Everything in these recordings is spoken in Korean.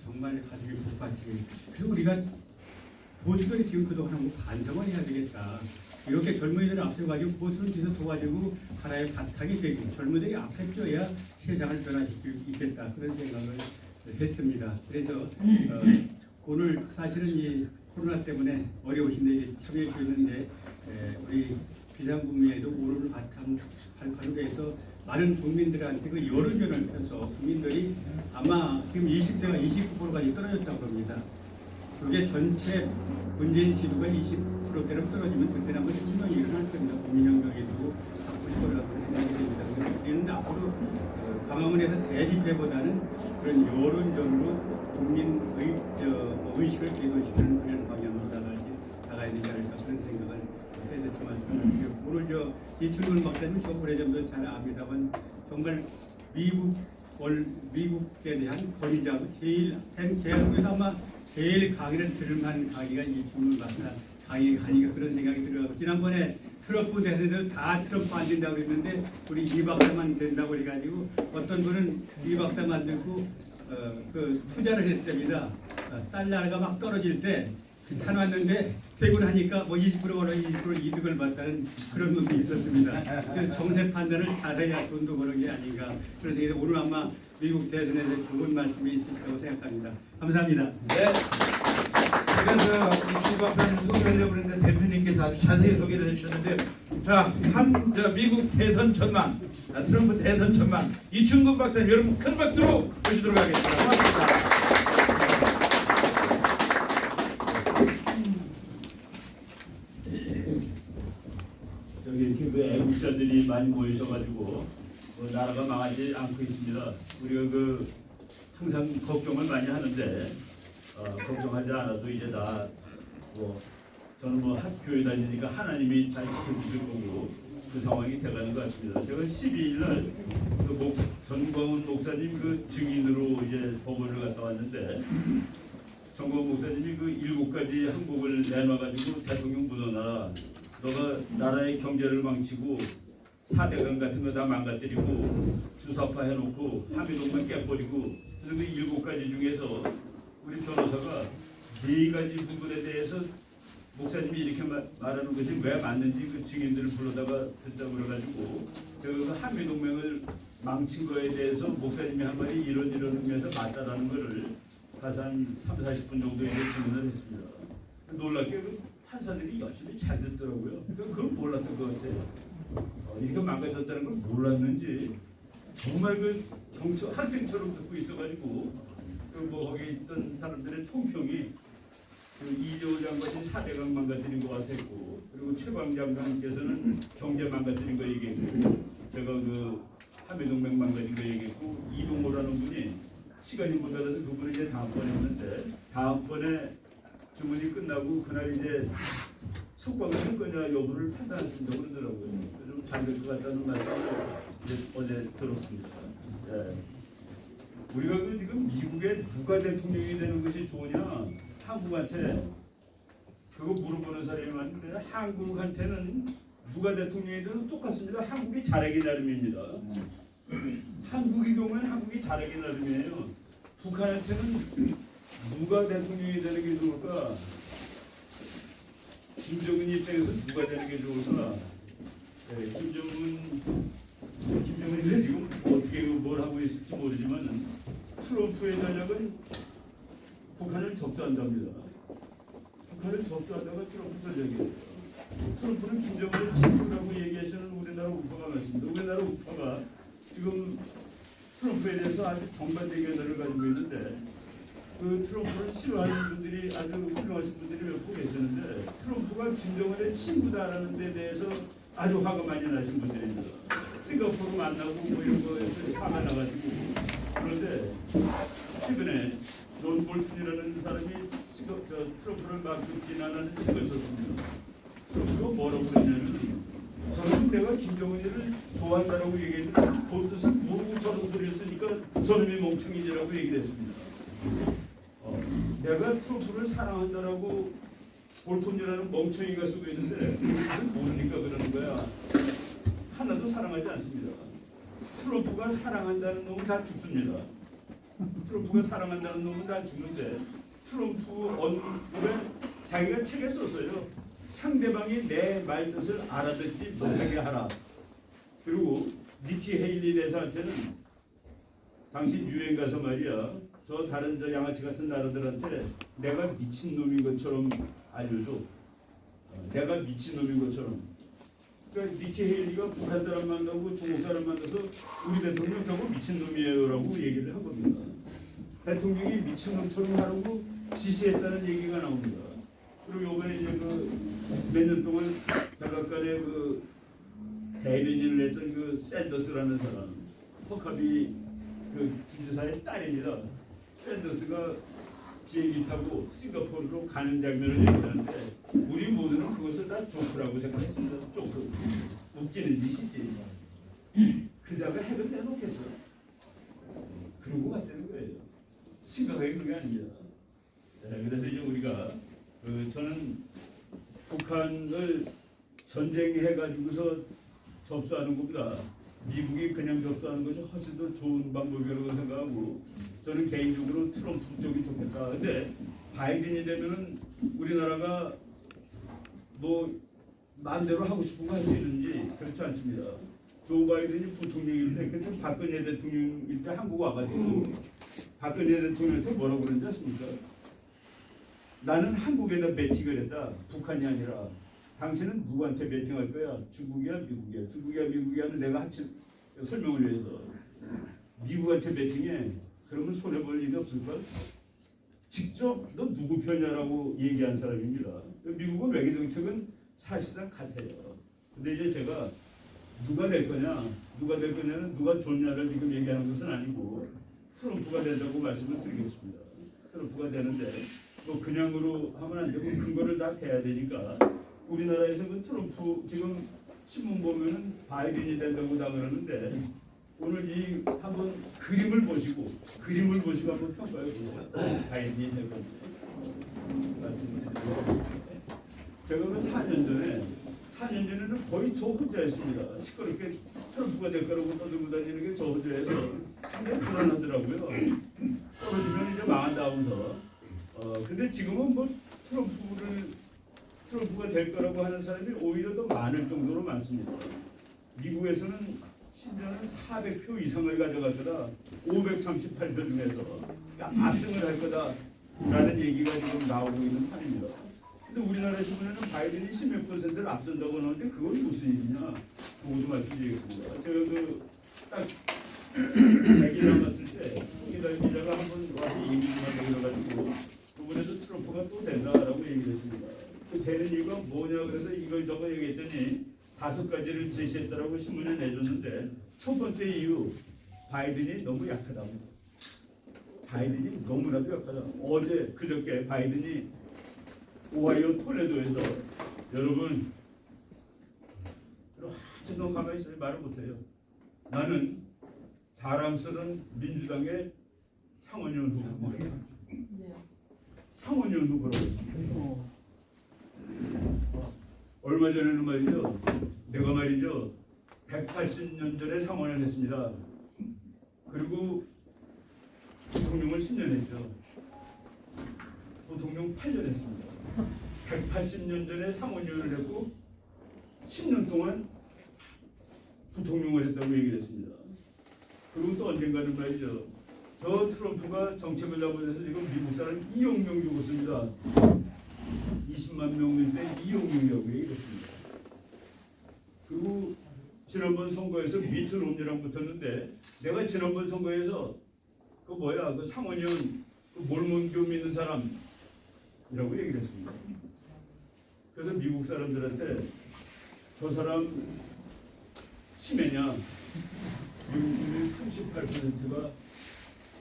정말 가슴이 복받치. 그리고 우리가 보수들이 지금 그동안 한 거 반성을 해야 되겠다. 이렇게 젊은이들 앞세워가지고 보수를 뒤에서 도와주고 하나의 바탕이 되고 젊은이들이 앞에 뛰어야 세상을 변화시킬 수 있겠다. 그런 생각을 했습니다. 그래서 오늘 사실은 이 코로나 때문에 어려우신데 이게 참여해 주셨는데 우리 비상국민회도 오늘을 발판으로 해서 많은 국민들한테 그 여론전을 펴서 국민들이 아마 지금 20대가 29%까지 떨어졌다고 합니다. 그게 전체 문재인 지도가 20%대로 떨어지면 절대로 한번 분명히 일어날 겁니다. 국민혁명에도 바꿀 거라고 생각이 됩니다. 우리는 앞으로 광화문에서 대집회보다는 그런 여론전으로 국민의 의식을 제도시키는 그런 방향으로 나가야 되지 않을까 그런 생각을 해서 제 말씀을 드리고 오늘 이춘근 박사님 저 오래전부터 잘 압니다만 정말 미국에 대한 권위자고 제일 대한민국에서 아마 제일 강의를 들을만한 강의가 이춘근 박사 강의가 그런 생각이 들어가고 지난번에 트럼프 대선에도 다 트럼프 안 된다고 그랬는데 우리 이 박사만 된다고 해가지고 어떤 분은 이 박사 만들고 그 투자를 했답니다. 달러가 막 떨어질 때 사놨는데 되고 나니까 뭐 20%나 20% 이득을 봤다는 그런 놈이 있었습니다. 그래서 정세 판단을 잘해야 돈도 버는 게 아닌가. 그래서 오늘 아마 미국 대선에서 좋은 말씀이 있을 거라고 생각합니다. 감사합니다. 네. 제가 이승희 박사님 소개하려고 했는데 대표님께서 아주 자세히 소개를 해주셨는데 자, 미국 대선 전망, 트럼프 대선 전망 이춘근 박사님 여러분 큰 박수로 모시도록 하겠습니다. 고맙습니다. 여기 이렇게 그 애국자들이 많이 모이셔가지고 나라가 망하지 않고 있습니다. 우리가 항상 걱정을 많이 하는데 걱정하지 않아도 이제 저는 학교에 다니니까 하나님이 잘 지켜주실 거고 그 상황이 돼가는 것 같습니다. 제가 12일 날 전광훈 목사님 그 증인으로 이제 법원을 갔다 왔는데 전광훈 목사님이 그 7가지 항목을 내놔가지고 대통령 묻어놔라. 너가 나라의 경제를 망치고 4대강 같은 거 다 망가뜨리고 주사파 해놓고 한미동맹 깨버리고 그래서 그 7가지 중에서 우리 변호사가 4가지 부분에 대해서 목사님이 이렇게 말하는 것이 왜 맞는지 그 증인들을 불러다가 듣자고 그래가지고 제가 그 한미동맹을 망친 거에 대해서 목사님이 한 말이 이런 의미에서 맞다라는 거를 가서 한 30-40분 정도 이제 질문을 했습니다. 놀랍게 그 판사들이 열심히 잘 듣더라고요. 그러니까 그걸 몰랐던 것 같아요. 이렇게 망가졌다는 걸 몰랐는지 정말 그 학생처럼 듣고 있어가지고 거기 있던 사람들의 총평이 이재호 장관이 4대강 망가뜨린 거 와서 했고 그리고 최광 장관께서는 경제 망가뜨린 거 얘기했고 제가 그 한미동맹 망가진 거 얘기했고 이동호라는 분이 시간이 못 받아서 그분을 이제 다음번에 했는데 다음번에 주문이 끝나고 그날 이제 석방을 할 거냐 여부를 판단하신다고 그러더라고요. 좀 잘 될 것 같다는 말씀을 어제 들었습니다. 예. 우리가 지금 미국에 누가 대통령이 되는 것이 좋으냐 한국한테 그거 물어보는 사람이 많은데 한국한테는 누가 대통령이 되든 똑같습니다. 한국이 잘하기 나름입니다. 한국의 경우에는 한국이 잘하기 나름이에요. 북한한테는 누가 대통령이 되는 게 좋을까? 김정은 입장에서 누가 되는 게 좋을까? 네, 김정은이 지금 어떻게 뭘 하고 있을지 모르지만 트럼프의 전략은 북한을 접수한답니다. 북한을 접수하다가 트럼프 전략이에요. 트럼프는 김정은을 친구라고 얘기하시는 우리나라 우파가 많습니다. 우리나라 우파가 지금 트럼프에 대해서 아주 정반대 견해를 가지고 있는데 그 트럼프를 싫어하는 분들이 아주 훌륭하신 분들이 몇 분 계시는데 트럼프가 김정은의 친구다라는 데 대해서 아주 화가 많이 나신 분들입니다. 싱가포르 만나고 뭐 이런 거에서 화가 나가지고 그런데 최근에 존 볼튼이라는 사람이 트럼프를 막 비난하는 책을 썼습니다. 트럼프가 뭐라고 그랬냐면 저는 내가 김정은이를 좋아한다라고 얘기했는데 볼튼은 모르고 저런 소리를 쓰니까 저놈이 멍청이라고 얘기를 했습니다. 내가 트럼프를 사랑한다라고 볼턴이라는 멍청이가 쓰고 있는데 모르니까 그러는 거야. 하나도 사랑하지 않습니다. 트럼프가 사랑한다는 놈은 다 죽습니다. 트럼프가 사랑한다는 놈은 다 죽는데 트럼프 언급에 자기가 책에 썼어요. 상대방이 내 말 뜻을 알아듣지 못하게 하라. 그리고 니키 헤일리 대사한테는 당신 유엔 가서 말이야. 저 다른 저 양아치 같은 나라들한테 내가 미친 놈인 것처럼 알려줘. 내가 미친 놈인 것처럼. 그러니까 니키 헤일리가 북한 사람 만나고 중국 사람 만나서 우리 대통령 저거 미친 놈이에요라고 얘기를 한 겁니다. 대통령이 미친 놈처럼 하라고 지시했다는 얘기가 나옵니다. 그리고 이번에 이제 그 몇 년 동안 백악관에 그 대변인을 했던 그 샌더스라는 사람, 허카비 그 주지사의 딸입니다. 샌더스가 비행기 타고 싱가포르로 가는 장면을 얘기하는데 우리 모두는 그것을 다 조크라고 생각했습니다. 조크, 웃기는 짓이지. 그자가 핵을 내놓겠어. 그러고 갔다는 거예요. 심각하게 그런 게 아닙니다. 네, 그래서 이제 우리가 저는 북한을 전쟁해가지고서 접수하는 것보다 미국이 그냥 접수하는 것이 훨씬 더 좋은 방법이라고 생각하고 저는 개인적으로 트럼프 쪽이 좋겠다. 근데 바이든이 되면은 우리나라가 뭐 마음대로 하고 싶은 거 할 수 있는지 그렇지 않습니다. 조 바이든이 부통령일 때 그때 박근혜 대통령일 때 한국 와가지고 박근혜 대통령한테 뭐라고 그러는지 아십니까? 나는 한국에다 배팅을 했다. 북한이 아니라. 당신은 누구한테 배팅할 거야? 중국이야, 미국이야? 중국이야, 미국이야는 내가 합친 설명을 위해서 미국한테 배팅해. 그러면 손해 볼 일이 없을걸? 직접 너 누구 편이냐라고 얘기한 사람입니다. 미국은 외교 정책은 사실상 같아요. 근데 이제 제가 누가 될 거냐는 누가 좋냐를 지금 얘기하는 것은 아니고 트럼프가 된다고 말씀을 드리겠습니다. 트럼프가 되는데 또 그냥으로 하면 안 되고 근거를 다 대야 되니까 우리나라에서 그 트럼프 지금 신문 보면은 바이든이 된다고 다 그러는데 오늘 이 한번 그림을 보시고 한번 평가해 보세요. 바이든이 될 건지 말씀드리도록 하겠습니다. 제가 그 4년 전에는 거의 저 혼자였습니다. 시끄럽게 트럼프가 될 거라고 떠들고 다니는 게 저 혼자여서 상당히 불안하더라고요. 떨어지면 이제 망한다 하면서. 근데 지금은 뭐 트럼프가 될 거라고 하는 사람이 오히려 더 많을 정도로 많습니다. 미국에서는 심지어는 400표 이상을 가져갔더라. 538표 중에서 그러니까 압승을 할 거다라는 얘기가 지금 나오고 있는 판입니다. 근데 우리나라 신문에는 바이든이 10몇 %를 앞선다고 하는데 그건 무슨 일이냐? 그거 좀 말씀드리겠습니다. 제가 딱 100일 남았을 때 이달 기자가 한번 와서 얘기 좀 하려고 그래가지고 이번에도 트럼프가 또 된다라고 얘기를 했습니다. 그 되는 이유가 뭐냐 그래서 이걸 저거 얘기했더니 5가지를 제시했다라고 신문에 내줬는데 첫 번째 이유 바이든이 너무 약하다고. 바이든이 너무나도 약하다. 어제 그저께 바이든이 오하이오 톨레도에서 여러분 아주 너무 가만히 있어요. 말을 못해요. 나는 자랑스러운 민주당의 상원의원 후보입니다. 상원의원 후보라고 했습니다. 얼마 전에는 말이죠. 내가 말이죠. 180년 전에 상원을 했습니다. 그리고 부통령을 10년 했죠. 부통령 8년 했습니다. 180년 전에 상원의원을 했고 10년 동안 부통령을 했다고 얘기를 했습니다. 그리고 또 언젠가는 말이죠. 저 트럼프가 정책을 잡아내서 지금 미국 사람 2억 명 죽었습니다. 20만 명일 때 2억 명이라고 얘기했습니다. 그리고 지난번 선거에서 미트 롬니랑 붙었는데 내가 지난번 선거에서 그 상원의원 몰몬교 믿는 사람이라고 얘기를 했습니다. 그래서 미국 사람들한테 저 사람 심해냐? 미국 국민 38%가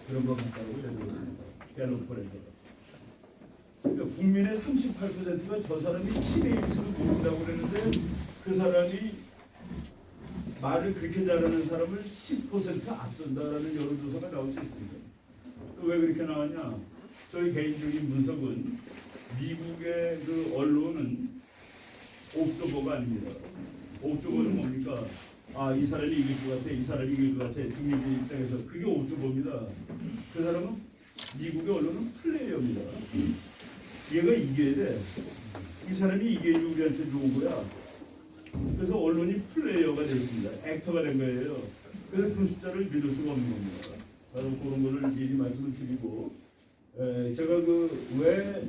그런 것 같다고 얘기했습니다. 갤럽폴에서. 그러니까 국민의 38%가 저 사람이 치매일지도 모른다고 그랬는데 그 사람이 말을 그렇게 잘하는 사람을 10% 앞선다라는 여론조사가 나올 수 있습니다. 왜 그렇게 나왔냐? 저희 개인적인 분석은 미국의 그 언론은 옥조보가 아닙니다. 옥조보는 뭡니까? 이 사람이 이길 것 같아, 이 사람이 이길 것 같아, 중립의 입장에서 그게 옵저버입니다. 그 사람은 미국의 언론은 플레이어입니다. 얘가 이겨야 돼. 이 사람이 이겨야 우리한테 좋은 거야. 그래서 언론이 플레이어가 됐습니다. 액터가 된 거예요. 그래서 그 숫자를 믿을 수가 없는 겁니다. 바로 그런 거를 미리 말씀을 드리고, 제가 왜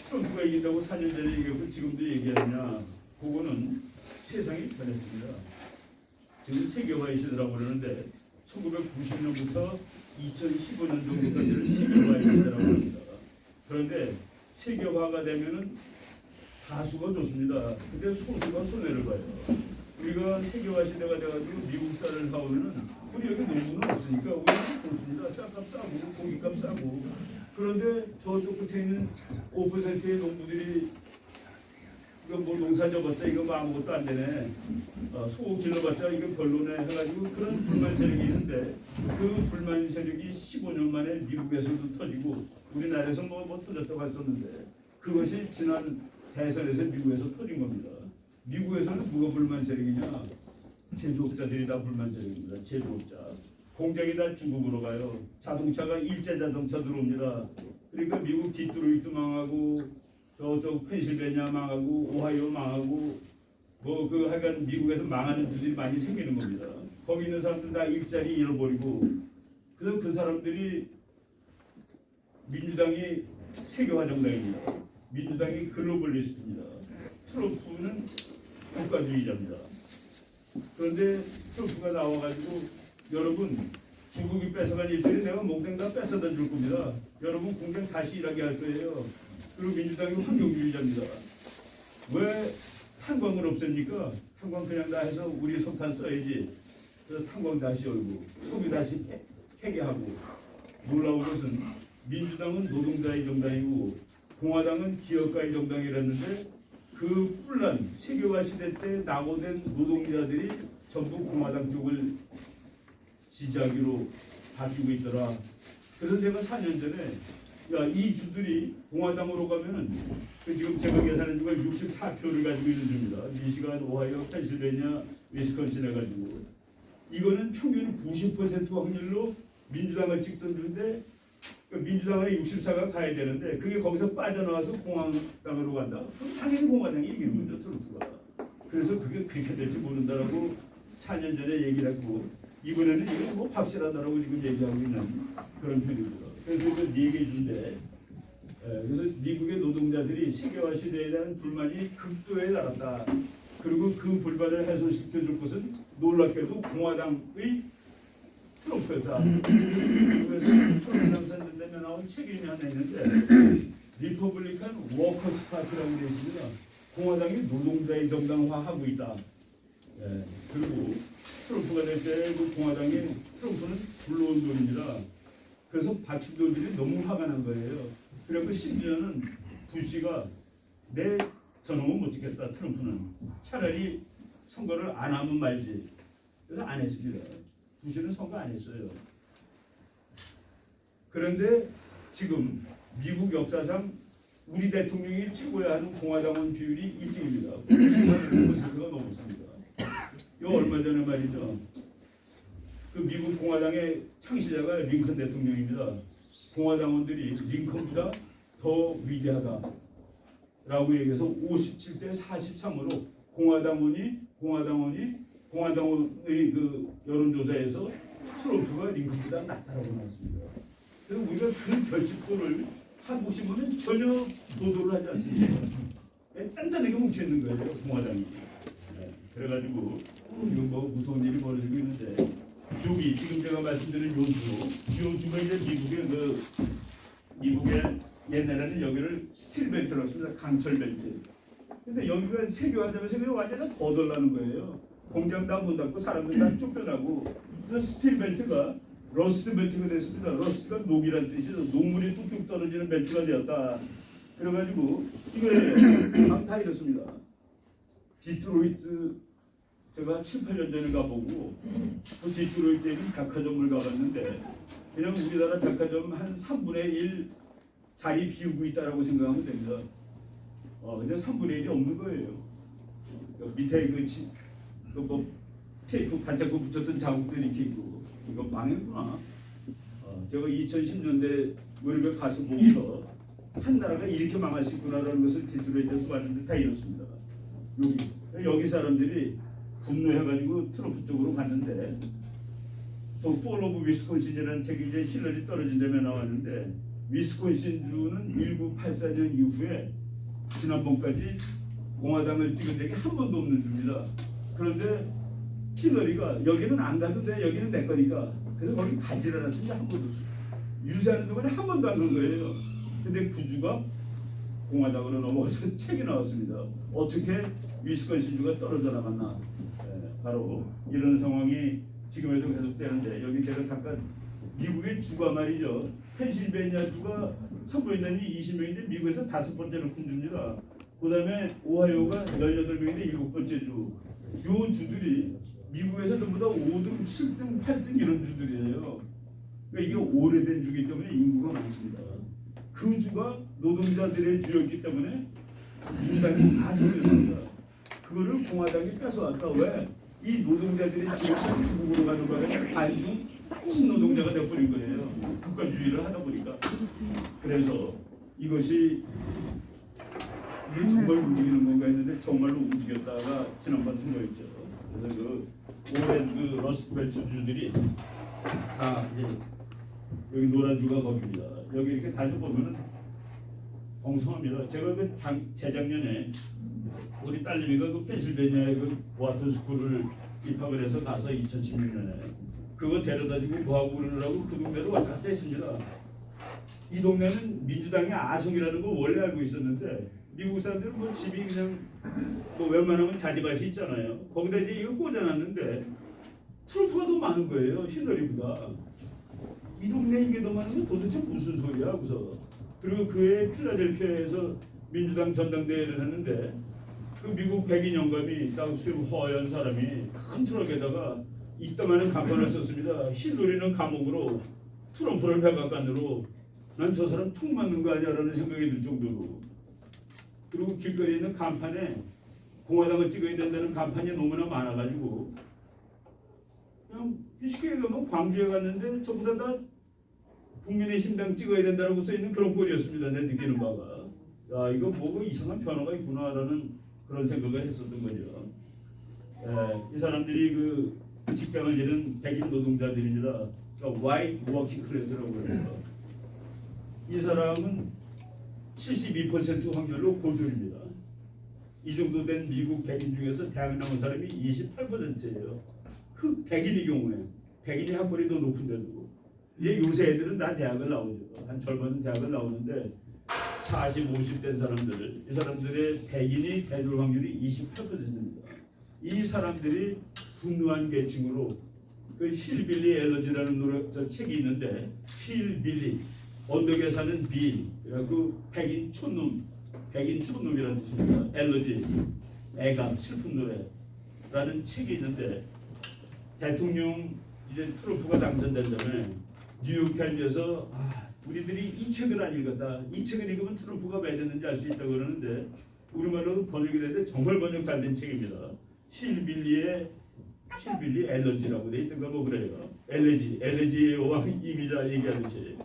트럼프가 이긴다고 4년 전에 얘기하고 지금도 얘기하느냐, 그거는 세상이 변했습니다. 지금 세계화의 시대라고 그러는데 1990년부터 2015년 정도까지를 세계화의 시대라고 합니다. 그런데 세계화가 되면은 다수가 좋습니다. 근데 소수가 손해를 봐요. 우리가 세계화 시대가 돼가지고 미국 쌀을 사오면은 우리 여기 농부는 없으니까 우리는 좋습니다. 쌀값 싸고 고기값 싸고. 그런데 저쪽 끝에 있는 5%의 농부들이 이거 뭐 농사 져봤자 이거 뭐 아무것도 안 되네. 소금 질러봤자 이거 별로네 해가지고 그런 불만 세력이 있는데 그 불만 세력이 15년 만에 미국에서도 터지고 우리나라에서 뭐 터졌다고 했었는데 그것이 지난 대선에서 미국에서 터진 겁니다. 미국에서는 누가 불만 세력이냐? 제조업자들이 다 불만 세력입니다. 제조업자. 공장이 다 중국으로 가요. 자동차가 일제 자동차 들어옵니다. 그러니까 미국 디트로이트 망하고 저쪽 펜실베니아 망하고 오하이오 망하고 뭐 하여간 미국에서 망하는 주들이 많이 생기는 겁니다. 거기 있는 사람들 다 일자리 잃어버리고 그래서 그 사람들이 민주당이 세계화 정당입니다. 민주당이 글로벌리스트입니다. 트럼프는 국가주의자입니다. 그런데 트럼프가 나와가지고 여러분 중국이 뺏어간 일자리 내가 몽땅 다 뺏어다 줄 겁니다. 여러분 공장 다시 일하게 할 거예요. 그리고 민주당이 환경주의자입니다. 왜 탄광을 없앱니까? 탄광 그냥 다 해서 우리 석탄 써야지. 그래서 탄광 다시 열고 석유 다시 폐기하고. 놀라운 것은 민주당은 노동자의 정당이고 공화당은 기업가의 정당이랬는데 그 뿔난 세계화 시대 때 낙오된 노동자들이 전부 공화당 쪽을 지지하기로 바뀌고 있더라. 그래서 제가 4년 전에 이 주들이 공화당으로 가면은 지금 제가 계산한 주가 64표를 가지고 있는 주입니다. 미시간, 오하이오, 펜실베니아, 위스콘신 해가지고 이거는 평균 90% 확률로 민주당을 찍던 주인데 민주당의 64가 가야 되는데 그게 거기서 빠져나와서 공화당으로 간다. 그럼 당연히 공화당이 이기는 거죠, 트럼프가. 그래서 그게 그렇게 될지 모른다라고 4년 전에 얘기를 했고 이번에는 이거 뭐 확실하다라고 지금 얘기하고 있는 그런 편입니다. 그래서 이거 얘기해 준데 그래서 미국의 노동자들이 세계화 시대에 대한 불만이 극도에 달았다. 그리고 그 불만을 해소시켜줄 것은 놀랍게도 공화당의 트럼프였다. 그래서 트럼프 당선된 데 나온 책이 하나 있는데 리퍼블리칸 워커스 파티라고 되어 있습니다. 공화당이 노동자의 정당화하고 있다. 그리고 트럼프가 될 때 그 공화당이 트럼프는 불러온 돈입니다. 그래서 바친 돈들이 너무 화가 난 거예요. 그래서 심지어는 부시가 내 저놈은 못 지켰다. 트럼프는 차라리 선거를 안 하면 말지. 그래서 안 했습니다. 부시는 선거 안 했어요. 그런데 지금 미국 역사상 우리 대통령이 찍어야 하는 공화당원 비율이 1등입니다. 90%가 넘었습니다. 이 얼마 전에 말이죠. 그 미국 공화당의 창시자가 링컨 대통령입니다. 공화당원들이 링컨보다 더 위대하다라고 얘기해서 57대 43으로 공화당원의 그 여론조사에서 트럼프가 링컨보다 낫다라고 나왔습니다. 그래서 우리가 그 결집도를 한국 신문은 전혀 보도를 하지 않습니다. 단단하게 뭉쳐있는 거예요, 공화당이. 그래가지고 지금 뭐 무서운 일이 벌어지고 있는데 여기 지금 제가 말씀드린 요주가 이제 미국의 옛날에는 여기를 스틸벨트라고 했습니다. 강철벨트. 근데 여기가 세계화되면서 그냥 완전히 거덜나는 거예요. 공장 다 문 닫고 사람들 다 쫓겨나고 그래서 스틸벨트가 러스트 벨트가 됐습니다. 러스트가 녹이란 뜻이죠. 녹물이 뚝뚝 떨어지는 벨트가 되었다. 그래가지고 이거예요. 다 이렇습니다. 디트로이트 제가 7, 8년 전에 가보고 그 디트로이트에 있는 백화점을 가봤는데 그냥 우리나라 백화점 한 3분의 1 자리 비우고 있다라고 생각하면 됩니다. 근데 3분의 1이 없는 거예요. 밑에 뭐 테이프 반짝고 붙였던 자국들이 이렇게 있고 이거 망했구나. 제가 2010년대 무렵에 가서 보고서 한 나라가 이렇게 망할 수 있구나라는 것을 뒤돌아져서 봤는데 다 이렇습니다. 여기 사람들이 분노해가지고 트럼프 쪽으로 갔는데 또 폴 오브 위스콘신이라는 책이 이제 힐러리 떨어진 다음에 나왔는데 위스콘신 주는 1984년 이후에 지난번까지 공화당을 찍은 적이 한 번도 없는 주입니다. 그런데 힐러리가 여기는 안 가도 돼, 여기는 내 거니까. 그래서 거기 가지를 않았습니다. 한 번도. 유세하는 동안에 한 번도 안 간 거예요. 근데 그 주가 공화당으로 넘어가서 책이 나왔습니다. 어떻게 위스콘신주가 떨어져 나갔나. 바로 이런 상황이 지금에도 계속되는데 여기 제가 잠깐 미국의 주가 말이죠. 펜실베니아 주가 선거인단이 20명인데 미국에서 5번째 높은 주입니다. 그 다음에 오하이오가 18명인데 7번째 주. 요 주들이 미국에서 전부 다 5등, 7등, 8등 이런 주들이에요. 그러니까 이게 오래된 주기 때문에 인구가 많습니다. 그 주가 노동자들의 주였기 때문에 민주당이 다 생겼습니다. 그거를 공화당이 뺏어왔다. 왜? 이 노동자들의 지역을 주국으로 가는 바람에 반중 신노동자가 되어버린 거예요. 국가주의를 하다 보니까. 그래서 이것이 이게 정말 움직이는 건가 했는데 정말로 움직였다가 지난번 선거였죠. 그래서 그 오랜 그 러스트벨트 주들이 다 이제 여기 노란 주가 거기입니다. 여기 이렇게 다녀보면은 엉성합니다. 제가 그 재작년에 우리 딸내미가 그 펜실베니아의 그 워튼 스쿨을 입학을 해서 가서 2016년에 그거 데려다주고 뭐하고 그러느라고 그 동네로 왔다 갔다 했습니다. 이 동네는 민주당의 아성이라는 걸 원래 알고 있었는데 미국 사람들은 뭐 집이 그냥 뭐 웬만하면 자리밭이 있잖아요. 거기다 이제 이거 꽂아놨는데 트럼프가 더 많은 거예요. 힐러리보다. 이 동네 이게 더 많으면 도대체 무슨 소리야? 그리고 그해 필라델피아에서 민주당 전당대회를 했는데 그 미국 백인 영감이 딱 수염 허연 사람이 큰 트럭에다가 이따만한 간판을 썼습니다. 힐러리는 감옥으로 트럼프를 백악관으로. 난 저 사람 총 맞는 거 아니야라는 생각이 들 정도로. 그리고 길거리에 있는 간판에 공화당을 찍어야 된다는 간판이 너무나 많아가지고 그냥 쉽게 가면 광주에 갔는데 전부 다 국민의힘당 찍어야 된다고 써있는 그런 꼴이었습니다. 내 느끼는 바가. 야, 이거 보고 이상한 변화가 있구나라는 그런 생각을 했었던 거죠. 이 사람들이 그 직장을 잃은 백인 노동자들입니다. 그러니까 white working class라고 그럽니다. 이 사람은 72% 확률로 고졸입니다. 이 정도 된 미국 백인 중에서 대학 나온 사람이 28%예요. 그 백인의 경우에 백인이 학벌이 더 높은데도 이제 요새 애들은 다 대학을 나오죠. 한 절반은 대학을 나오는데 40, 50 된 사람들, 이 사람들의 백인이 대졸 확률이 28%입니다. 이 사람들이 분노한 계층으로 그 힐빌리 엘러지라는 노래 저 책이 있는데 힐빌리 언덕에 사는 빌, 그 백인 촌놈, 백인 촌놈이라는 뜻입니다. 엘러지, 애가 슬픈 노래라는 책이 있는데 대통령 이제 트럼프가 당선된 다음에 뉴욕타임즈에서 우리들이 이 책을 안 읽었다. 이 책을 읽으면 트럼프가 왜 됐는지 알 수 있다고 그러는데 우리말로 번역이 되는데 정말 번역 잘 된 책입니다. 힐빌리 엘러지라고 돼 있던가 뭐 그래요. 엘레지의 왕 이미자 얘기하듯이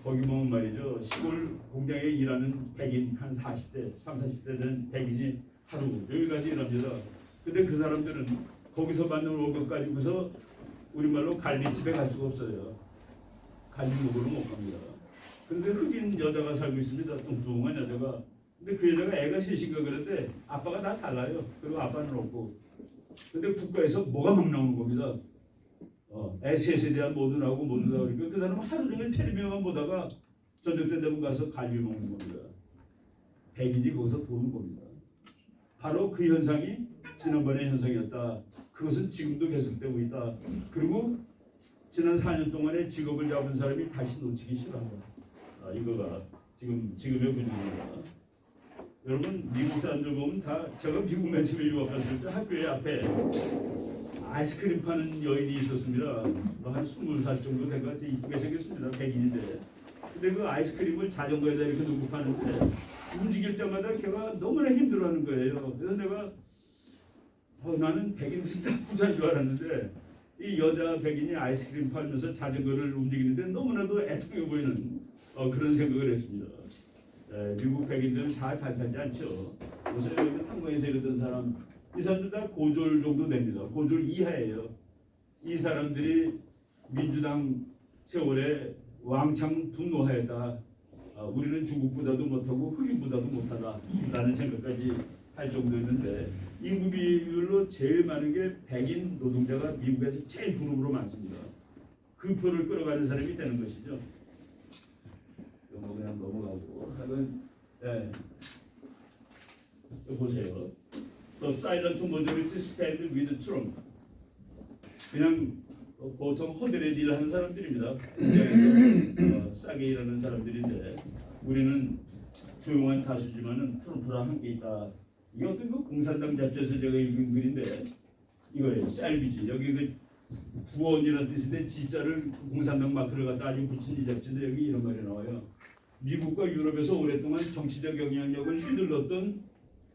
거기 보면 말이죠. 시골 공장에 일하는 백인 한 40대, 30, 40대 된 백인이 하루 여기까지 일합니다. 근데 그 사람들은 거기서 받는 월급 가지고서 우리말로 갈비집에 갈 수가 없어요. 갈비 먹으러 못 갑니다. 그런데 흑인 여자가 살고 있습니다. 뚱뚱한 여자가. 근데 그 여자가 애가 셋인가 그런데 아빠가 다 달라요. 그리고 아빠는 없고. 근데 국가에서 뭐가 막 나오는 겁니다. 애 셋에 대한 모두 나오고 모두 나오고 그러니까 그 사람은 하루 종일 텔레비전만 보다가 저녁 때 되면 가서 갈비 먹는 겁니다. 백인이 거기서 도는 겁니다. 바로 그 현상이 지난번의 현상이었다. 그것은 지금도 계속되고 있다. 그리고 지난 4년 동안에 직업을 잡은 사람이 다시 놓치기 싫어한다. 이거가 지금의 분위기입니다. 여러분 미국 사람들 보면 다 제가 미국 맨 처음에 유학 갔을 때 학교에 앞에 아이스크림 파는 여인이 있었습니다. 한 20살 정도 된 것 같아. 이쁘게 생겼습니다. 백인인데. 근데 그 아이스크림을 자전거에다 이렇게 놓고 파는데 움직일 때마다 걔가 너무나 힘들어하는 거예요. 그래서 내가 나는 백인들이 다 부자인 줄 알았는데 이 여자 백인이 아이스크림 팔면서 자전거를 움직이는데 너무나도 애통해 보이는 그런 생각을 했습니다. 미국 백인들은 다 잘 살지 않죠. 요새 여기 한국에서 이러던 사람, 이 사람들 다 고졸 정도 됩니다. 고졸 이하예요. 이 사람들이 민주당 세월에 왕창 분노하였다. 우리는 중국보다도 못하고 흑인보다도 못하다라는 생각까지 할 정도였는데 인구 비율로 제일 많은 게 백인 노동자가 미국에서 제일 그룹으로 많습니다. 그 표를 끌어가는 사람이 되는 것이죠. 이거 뭐 그냥 넘어가고 하여간 보세요. The silent majority stand with Trump. 그냥 보통 허들의 일을 하는 사람들입니다. 공장에서 싸게 일하는 사람들인데 우리는 조용한 다수지만은 트럼프랑 함께 있다. 이게 어떤 그 공산당 잡지에서 제가 읽은 글인데 이거예요. 쌀비지. 여기 그 구원이라는 뜻인데 진짜를 공산당 마크를 갖다 아주 붙인 이 잡지인데 여기 이런 말이 나와요. 미국과 유럽에서 오랫동안 정치적 영향력을 휘둘렀던